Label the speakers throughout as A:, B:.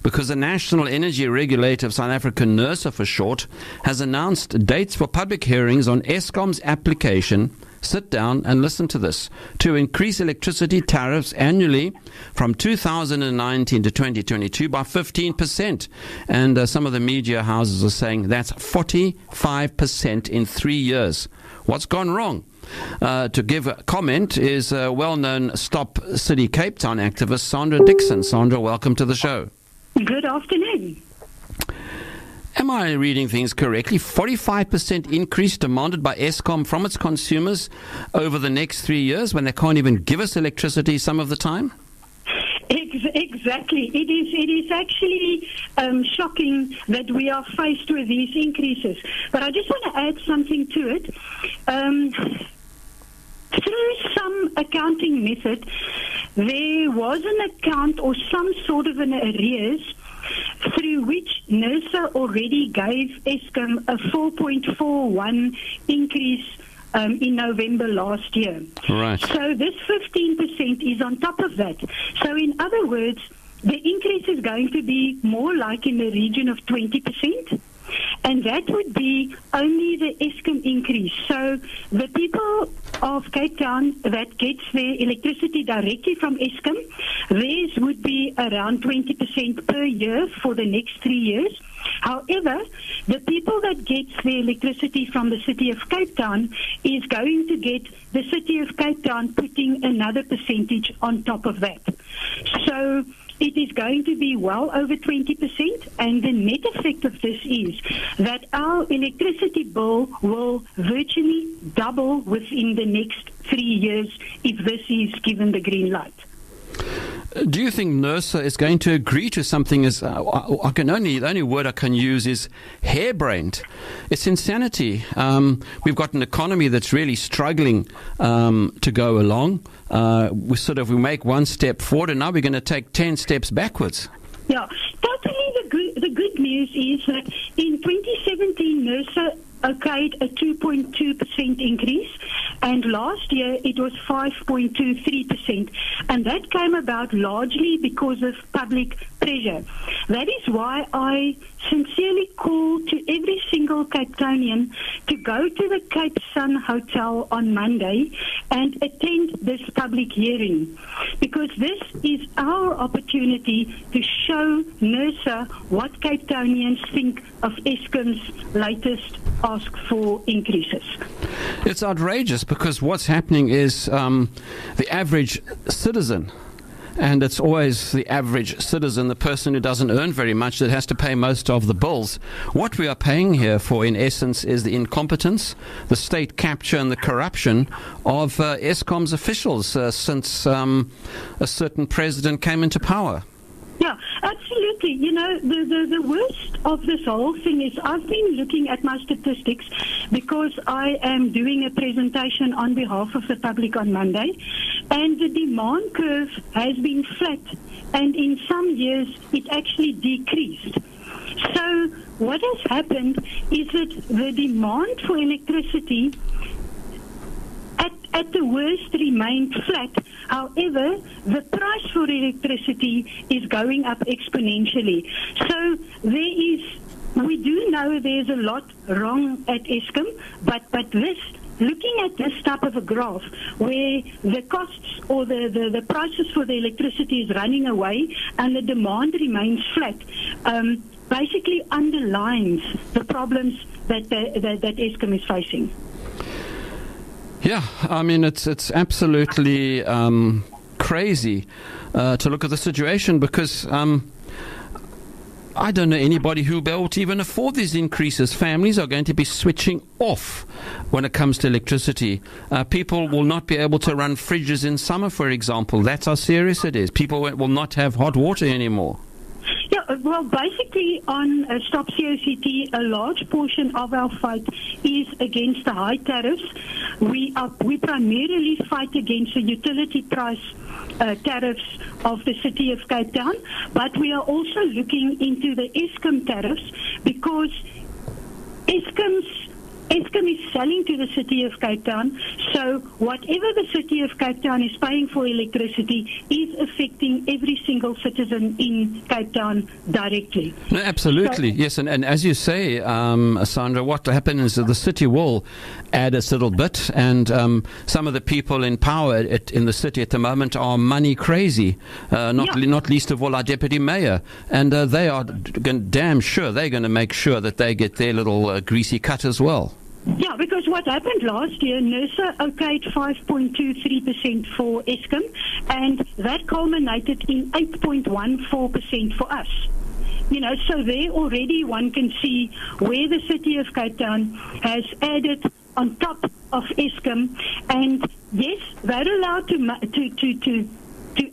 A: because the National Energy Regulator of South Africa, NERSA for short, has announced dates for public hearings on Eskom's application, sit down and listen to this, to increase electricity tariffs annually from 2019 to 2022 by 15%. And some of the media houses are saying that's 45% in 3 years. What's gone wrong? To give a comment is well-known Stop City Cape Town activist Sandra Dickson. Sandra, welcome to the show.
B: Good afternoon.
A: Am I reading things correctly? 45% increase demanded by Eskom from its consumers over the next 3 years when they can't even give us electricity some of the time?
B: Exactly. It is actually shocking that we are faced with these increases. But I just want to add something to it. Through some accounting method, there was an account or some sort of an arrears through which NERSA already gave Eskom a 4.41 increase in November last year.
A: Right.
B: So this 15% is on top of that. So in other words, the increase is going to be more like in the region of 20%. And that would be only the Eskom increase. So the people of Cape Town that gets their electricity directly from Eskom, theirs would be around 20% per year for the next 3 years. However, the people that gets their electricity from the City of Cape Town is going to get the City of Cape Town putting another percentage on top of that. So it is going to be well over 20%, and the net effect of this is that our electricity bill will virtually double within the next 3 years if this is given the green light.
A: Do you think NERSA is going to agree to something as, the only word I can use is harebrained? It's insanity. We've got an economy that's really struggling to go along. We make one step forward and now we're going to take 10 steps backwards.
B: Yeah, totally. The good news is that in 2017, NERSA okayed a 2.2% increase, and last year it was 5.23%, and that came about largely because of public pressure. That is why I sincerely call to every single Cape Townian to go to the Cape Sun Hotel on Monday and attend this public hearing, because this is our opportunity to show NERSA what Cape Townians think of Eskom's latest ask for increases.
A: It's outrageous because what's happening is the average citizen, and it's always the average citizen, the person who doesn't earn very much, that has to pay most of the bills. What we are paying here for, in essence, is the incompetence, the state capture and the corruption of Eskom's officials since a certain president came into power.
B: Yeah, absolutely. You know, the worst of this whole thing is I've been looking at my statistics because I am doing a presentation on behalf of the public on Monday, and the demand curve has been flat, and in some years it actually decreased. So what has happened is that the demand for electricity at the worst remained flat. However, the price for electricity is going up exponentially. So we do know there's a lot wrong at Eskom, but looking at this type of a graph where the costs or the prices for the electricity is running away and the demand remains flat, basically underlines the problems that Eskom is facing.
A: Yeah, I mean, it's absolutely crazy to look at the situation, because I don't know anybody who will be able to even afford these increases. Families are going to be switching off when it comes to electricity. People will not be able to run fridges in summer, for example. That's how serious it is. People will not have hot water anymore.
B: Yeah, well, basically on Stop COCT, a large portion of our fight is against the high tariffs. We primarily fight against the utility price tariffs of the City of Cape Town, but we are also looking into the Eskom tariffs, because Eskom's Eskom is selling to the City of Cape Town, so whatever the City of Cape Town is paying for electricity is affecting every single citizen in Cape Town directly.
A: No, absolutely, yes. And as you say, Sandra, what happens is that the city will add its little bit, and some of the people in power in the city at the moment are money crazy, not least of all our deputy mayor. And they are damn sure they're going to make sure that they get their little greasy cut as well.
B: Yeah, because what happened last year, NERSA okayed 5.23% for Eskom, and that culminated in 8.14% for us. So there already one can see where the City of Cape Town has added on top of Eskom, and yes, they're allowed to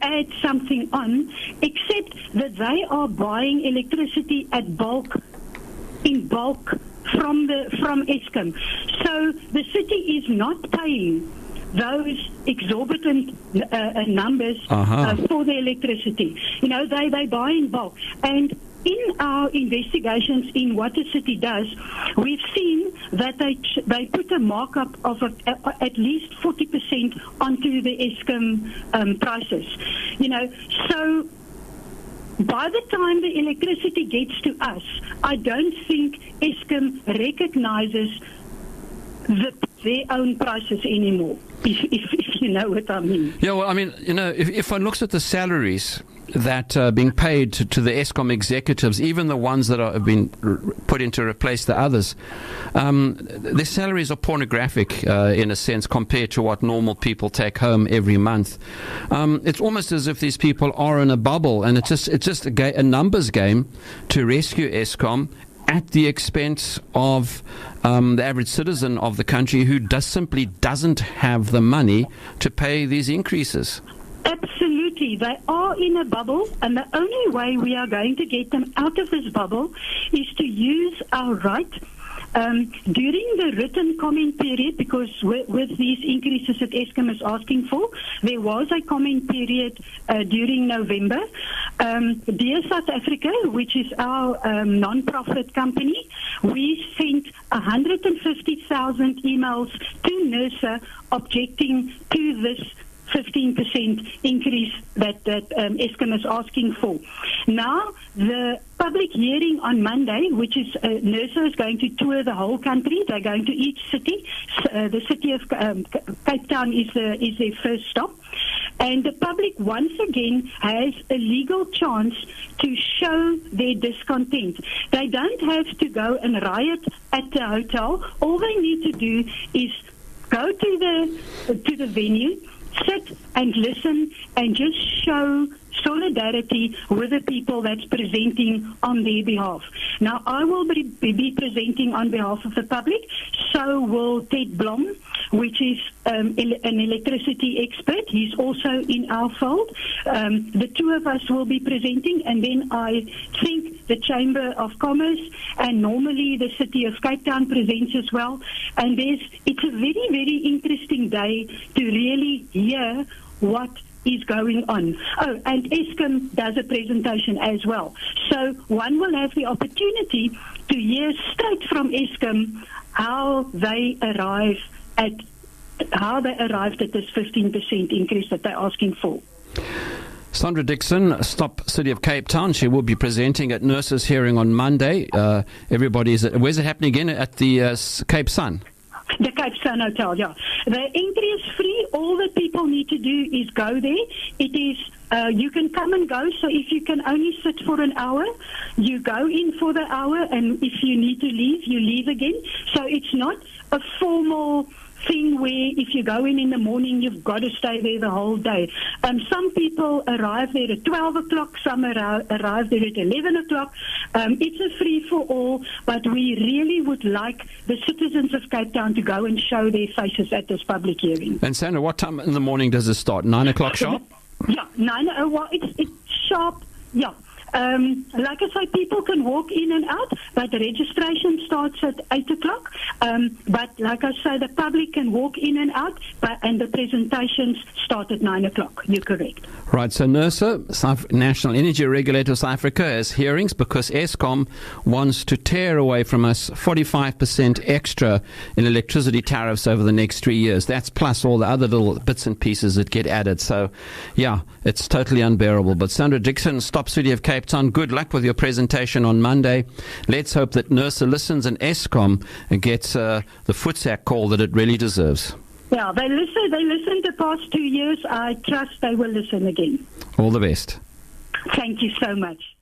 B: add something on, except that they are buying electricity in bulk from Eskom. So the city is not paying those exorbitant numbers for the electricity. They buy in bulk. And in our investigations in what the city does, we've seen that they put a markup of at least 40% onto the Eskom prices. So by the time the electricity gets to us, I don't think Eskom recognizes their own prices anymore, if you know what I mean.
A: Yeah, well, I mean, if one looks at the salaries that are being paid to the Eskom executives, even the ones that have been put in to replace the others, their salaries are pornographic in a sense compared to what normal people take home every month. It's almost as if these people are in a bubble, and it's just a numbers game to rescue Eskom at the expense of the average citizen of the country who simply doesn't have the money to pay these increases.
B: Absolutely. They are in a bubble, and the only way we are going to get them out of this bubble is to use our right during the written comment period, because with these increases that Eskom is asking for, there was a comment period during November. Dear South Africa, which is our non-profit company, we sent 150,000 emails to NERSA objecting to this 15% increase that Eskom is asking for. Now, the public hearing on Monday, which is NERSA is going to tour the whole country. They're going to each city. The city of Cape Town is their first stop. And the public once again has a legal chance to show their discontent. They don't have to go and riot at the hotel. All they need to do is go to the venue, sit and listen, and just show solidarity with the people that's presenting on their behalf. Now, I will be presenting on behalf of the public, so will Ted Blom, which is an electricity expert. He's also in our fold. The two of us will be presenting, and then I think the Chamber of Commerce and normally the City of Cape Town presents as well. And it's a very, very interesting day to really hear what is going on. Oh, and Eskom does a presentation as well. So one will have the opportunity to hear straight from Eskom how they arrived at this 15% increase that they're asking for.
A: Sandra Dickson, Stop City of Cape Town. She will be presenting at NERSA's hearing on Monday. Where's it happening again? At the Cape Sun?
B: The Cape Sun Hotel, yeah. The entry is free. All that people need to do is go there. It is, you can come and go, so if you can only sit for an hour, you go in for the hour, and if you need to leave, you leave again. So it's not a formal thing where if you go in the morning, you've got to stay there the whole day. Some people arrive there at 12 o'clock, some arrive there at 11 o'clock. It's a free-for-all, but we really would like the citizens of Cape Town to go and show their faces at this public hearing.
A: And Sandra, what time in the morning does it start? 9 o'clock sharp?
B: Yeah, 9. Well, it's sharp, yeah. Like I say, people can walk in and out, but the registration starts at 8 o'clock. But like I say, the public can walk in and out, and the presentations start at 9 o'clock. You're correct.
A: Right, so NERSA, National Energy Regulator of South Africa, has hearings because Eskom wants to tear away from us 45% extra in electricity tariffs over the next 3 years. That's plus all the other little bits and pieces that get added. So, yeah, it's totally unbearable. But Sandra Dickson, Stop City of Cape Town, good luck with your presentation on Monday. Let's hope that NERSA listens and Eskom gets the footsack call that it really deserves.
B: Yeah, they listened the past 2 years. I trust they will listen again.
A: All the best.
B: Thank you so much.